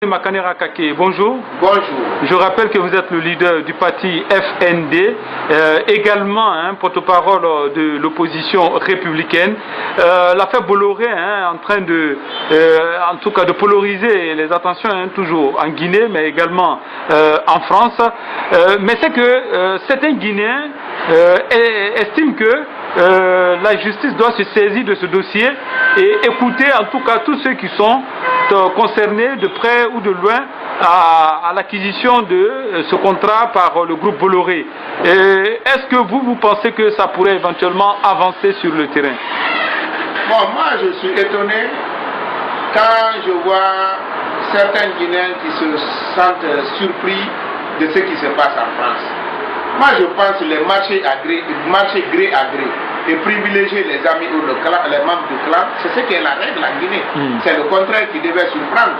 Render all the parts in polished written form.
Makanera Kake, bonjour. Bonjour. Je rappelle que vous êtes le leader du parti FND, également porte-parole de l'opposition républicaine. L'affaire Bolloré en train de, en tout cas, de polariser les attentions toujours en Guinée, mais également en France. Mais c'est que certains Guinéens estiment que la justice doit se saisir de ce dossier et écouter en tout cas tous ceux qui sont concernés de près ou de loin à l'acquisition de ce contrat par le groupe Bolloré. Est-ce que vous pensez que ça pourrait éventuellement avancer sur le terrain? Bon, moi je suis étonné quand je vois certains Guinéens qui se sentent surpris de ce qui se passe en France. Moi je pense que les marchés gré à gré et privilégier les amis ou les membres du clan, c'est ce qui est la règle en Guinée. C'est le contraire qui devait surprendre.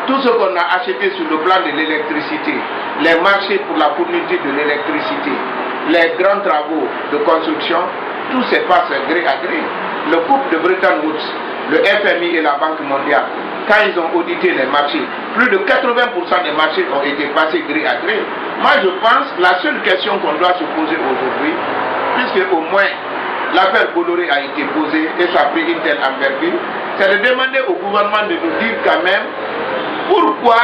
Tout ce qu'on a acheté sur le plan de l'électricité, les marchés pour la fourniture de l'électricité, les grands travaux de construction, tout se passe gré à gré. Le couple de Bretton Woods, le FMI et la Banque mondiale, quand ils ont audité les marchés, plus de 80% des marchés ont été passés gré à gré. Moi je pense que la seule question qu'on doit se poser aujourd'hui, puisque au moins l'affaire Bolloré a été posée et ça a pris une telle envergure, c'est de demander au gouvernement de nous dire quand même pourquoi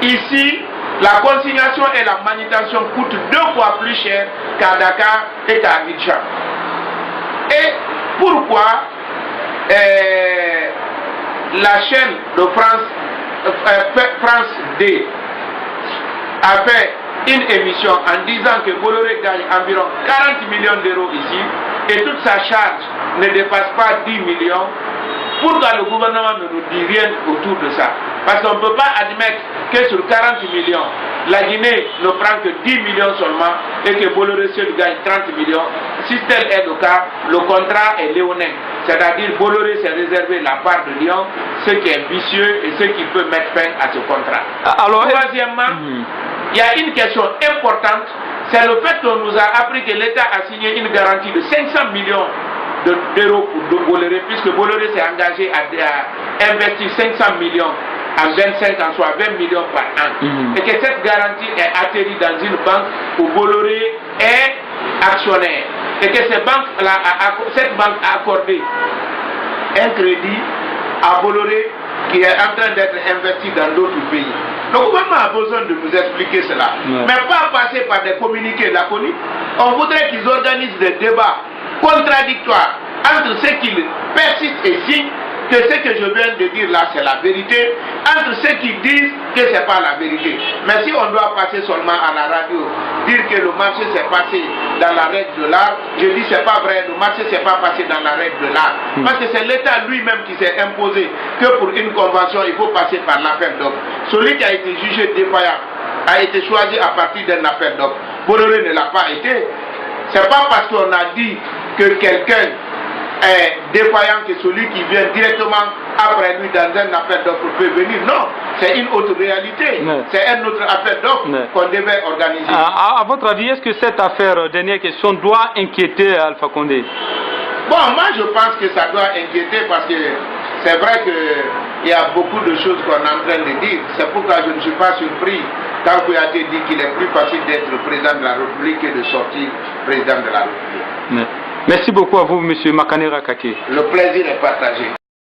ici la consignation et la manutention coûtent 2 fois plus cher qu'à Dakar et qu'à Abidjan. Et pourquoi la chaîne de France D a fait une émission en disant que Bolloré gagne environ 40 millions d'euros ici et toute sa charge ne dépasse pas 10 millions. Pourquoi le gouvernement ne nous dit rien autour de ça? Parce qu'on ne peut pas admettre que sur 40 millions, la Guinée ne prend que 10 millions seulement et que Bolloré seul gagne 30 millions. Si tel est le cas, le contrat est léonin. C'est-à-dire Bolloré s'est réservé la part de Lyon, ce qui est vicieux et ce qui peut mettre fin à ce contrat. Alors, troisièmement, il y a une question importante, c'est le fait qu'on nous a appris que l'État a signé une garantie de 500 millions d'euros pour Bolloré, puisque Bolloré s'est engagé à investir 500 millions en 25 ans, soit 20 millions par an. Et que cette garantie est atterrie dans une banque où Bolloré est actionnaire. Et que cette banque a accordé un crédit à Bolloré qui est en train d'être investi dans d'autres pays. Le gouvernement a besoin de nous expliquer cela. Mais pas passer par des communiqués laconiques. On voudrait qu'ils organisent des débats contradictoires entre ceux qui persistent et signent que ce que je viens de dire là c'est la vérité, entre ceux qui disent que ce n'est pas la vérité. Mais si on doit passer seulement à la radio, dire que le marché s'est passé dans la règle de l'art, je dis c'est pas vrai, le marché s'est pas passé dans la règle de l'art. Parce que c'est l'État lui-même qui s'est imposé que pour une convention il faut passer par l'appel d'offres. Celui qui a été jugé défaillant a été choisi à partir d'un appel d'offres. Bolloré ne l'a pas été. C'est pas parce qu'on a dit que quelqu'un est défaillant que celui qui vient directement après lui dans un appel d'offres peut venir. Non, c'est une autre réalité. C'est un autre appel d'offres qu'on devait organiser. À votre avis, est-ce que cette affaire, dernière question, doit inquiéter Alpha Condé? Bon, moi je pense que ça doit inquiéter parce que c'est vrai qu'il y a beaucoup de choses qu'on est en train de dire. C'est pourquoi je ne suis pas surpris quand Kouyaté dit qu'il est plus facile d'être président de la République que de sortir président de la République. Merci beaucoup à vous, M. Makanera Kake. Le plaisir est partagé.